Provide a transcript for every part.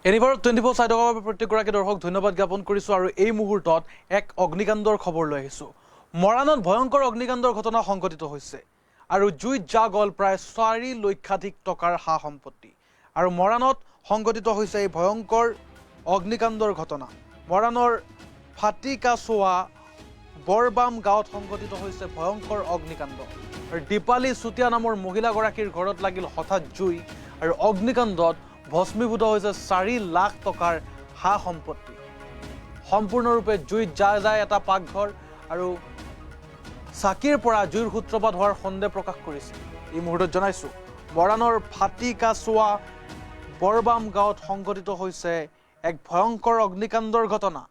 এনিবাৰ 24 সাইডৰ বাবে প্ৰত্যেকগৰাকী দৰ্শক ধন্যবাদ জ্ঞাপন কৰিছো আৰু এই মুহূৰ্তত এক অগ্নিকাণ্ডৰ খবৰ লৈ আহিছো। মৰাণত ভয়ংকৰ অগ্নিকাণ্ডৰ ঘটনা সংঘটিত হৈছে আৰু জুইত জাগল প্ৰায় 4 লক্ষাধিক টকাৰ হা সম্পত্তি আৰু মৰাণত সংঘটিত হৈছে এই ভয়ংকৰ অগ্নিকাণ্ডৰ ঘটনা। মৰাণৰ ফাটিকাছোৱা বৰবাম গাঁৱত সংঘটিত হৈছে ভয়ংকৰ অগ্নিকাণ্ড আৰু দীপালী চুতীয়া নামৰ মহিলাগৰাকীৰ ঘৰত লাগিল হঠাৎ জুই আৰু অগ্নিকাণ্ডত ভস্মীভূত হৈছে 4 লাখ টকাৰ হা সম্পত্তি। সম্পূৰ্ণৰূপে জুইত যায় এটা পাকঘৰ আৰু চাকিৰ পৰা জুইৰ সূত্ৰপাত হোৱাৰ সন্দেহ প্ৰকাশ কৰিছে। এই মুহূৰ্তত জনাইছো মৰাণৰ ফাটিকাছোৱা বৰবাম গাঁৱত সংঘটিত হৈছে এক ভয়ংকৰ অগ্নিকাণ্ডৰ ঘটনা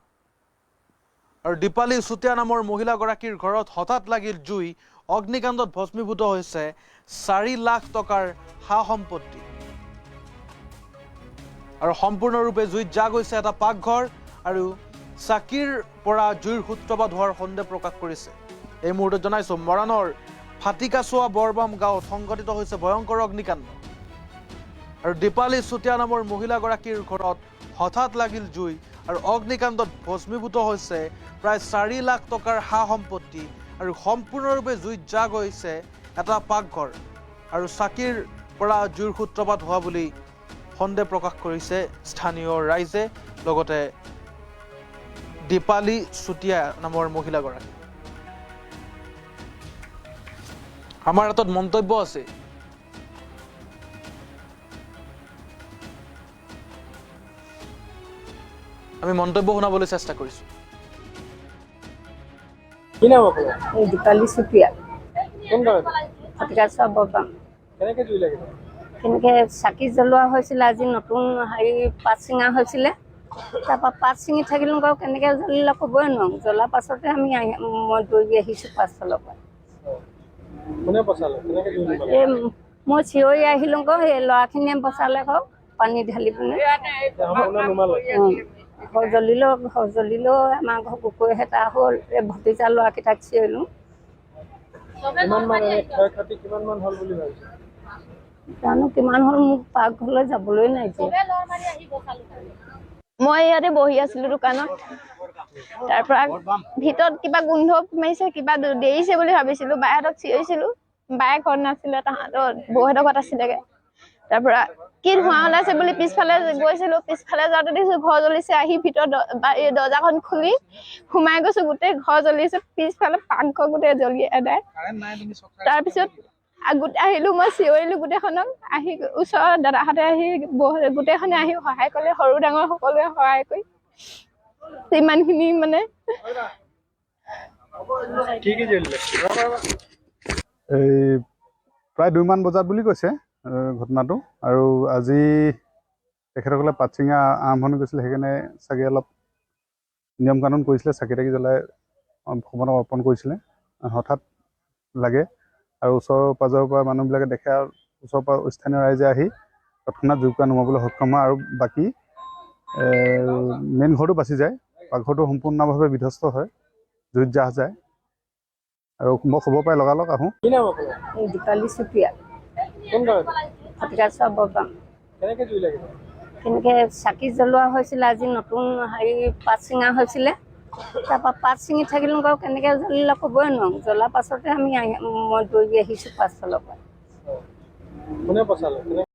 আৰু দীপালী চুতীয়া নামৰ মহিলাগৰাকীৰ ঘৰত হঠাৎ লাগিল জুই। অগ্নিকাণ্ডত ভস্মীভূত হৈছে 4 লাখ টকাৰ হা সম্পত্তি আৰু সম্পূৰ্ণৰূপে জুইত জাগ হৈছে এটা পাকঘৰ আৰু চাকিৰ পৰা জুইৰ সূত্ৰপাত হোৱাৰ সন্দেহ প্ৰকাশ কৰিছে। এই মুহূৰ্তত জনাইছো মৰাণৰ ফাটিকাছোৱা বৰবাম গাঁৱত সংঘটিত হৈছে ভয়ংকৰ অগ্নিকাণ্ড আৰু দীপালী চুতীয়া নামৰ মহিলাগৰাকীৰ ঘৰত হঠাৎ লাগিল জুই আৰু অগ্নিকাণ্ডত ভস্মীভূত হৈছে প্ৰায় 4 লাখ টকাৰ হা সম্পত্তি আৰু সম্পূৰ্ণৰূপে জুইত জাগ হৈছে এটা পাকঘৰ আৰু চাকিৰ পৰা জুইৰ সূত্ৰপাত হোৱা বুলি সন্দেহ প্ৰকাশ কৰিছে স্থানীয় ৰাইজে লগতে দীপালী চুতীয়া নামৰ মহিলাগৰাকী। আমাৰ হাতত মন্তব্য আছে। আমি মন্তব্য শুনাবলৈ চেষ্টা কৰিছো। কি নাম আপোনাৰ? দীপালী চুতীয়া, কোন গাঁৱত? ফাটিকাছোৱা বৰবাম। কেনেকে জুই লাগিল? কেনেকৈ চাকি জ্বলোৱা হৈছিলে, আজি নতুন পাত ছিঙা হৈছিলে। তাৰপৰা পাত ছিঙি থাকিলোঁ বাৰু কেনেকৈ জ্বলিলে ক'বই নোৱাৰোঁ। জ্বলাৰ পাছতে মই দৌৰি আহিছোঁ পাছফালৰ পৰা। কোনে বচালে? কেনেকে জুই লাগিল? এই মই চিঞৰি আহিলোঁ আকৌ সেই ল'ৰাখিনিয়ে বচালে আকৌ পানী ঢালি পিনে। সম্পূৰ্ণ নুমালে? ঘৰ জ্বলিলেও আমাৰ ঘৰ কুকুৰে হেতা হ'ল। এই ভতিজা ল'ৰাকেইটাক চিঞৰিলোঁ। কিমান মান ক্ষয় ক্ষতি কিমান মান হ'ল বুলি ভাবিছে? জানো কিমান হ'ল, মোক পাকঘৰলৈ যাবলৈ নাই যে। মই ইয়াতে বহি আছিলো দোকানত, তাৰ পৰা ভিতৰত কিবা গোন্ধ মাৰিছে, কিবা দেৰিছে বুলি ভাবিছিলো। বাহঁতক চিঞৰিছিলো, বায়ে ঘৰত নাছিলে, তাহাঁতৰ বৌহঁতৰ ঘৰত আছিলেগে। তাৰ পৰা কি ধোঁৱা ওলাইছে বুলি পিছফালে গৈছিলো, পিছফালে যাওঁতে দেখিছো ঘৰ জ্বলিছে। আহি ভিতৰত দৰ্জাখন খুলি সোমাই গৈছো, গোটেই ঘৰ জ্বলিছে। পিছফালে পাকঘৰ গোটেই জ্বলি এদাই। তাৰপিছত আহিলো, মই চিঞৰিলো গোটেইখনক। আহি ওচৰৰ দাদাহঁতে আহি গোটেইখনে আহি সহায় কৰিলে, সৰু ডাঙৰ সকলোৱে সহায় কৰি ইমানখিনি মানে। কি জ্বলিলে? এই প্ৰায় 2 মান বজাত বুলি কৈছে ঘটনাটো। আৰু আজি তেখেতসকলে পাত ছিঙা আৰম্ভণি কৰিছিলে, সেইকাৰণে চাগে অলপ নিয়ম কানুন কৰিছিলে, চাকি তাকি জ্বলাই ভগৱানক অৰ্পণ কৰিছিলে। হঠাৎ লাগে আৰু ওচৰৰ পাজৰৰ পৰা মানুহবিলাকে দেখে আৰু ওচৰৰ পৰা স্থানীয় ৰাইজে আহি তৎক্ষণাত জুইকুৰা নুমাবলৈ সক্ষম হয় আৰু বাকী মেইন ঘৰটো বাচি যায়। পাকঘৰটো সম্পূৰ্ণভাৱে বিধ্বস্ত হয়, জুইত জাহ যায়। আৰু মই খবৰ পাই লগালগ আহোঁ। কি নাম আপোনাৰ? দীপালী চুতীয়া, কোন গাঁৱত? ফাটিকাছোৱা বৰবাম। কেনেকে জুই লাগিল? কেনেকৈ চাকি জ্বলোৱা হৈছিলে, আজি নতুন পাত ছিঙা হৈছিলে। তাৰপৰা পাত ছিঙি থাকিলোঁ বাৰু কেনেকৈ জ্বলিলে ক'বই নোৱাৰোঁ। জ্বলাৰ পাছতে মই দৌৰি আহিছোঁ পাছফালৰ পৰা। কোনে বচালে?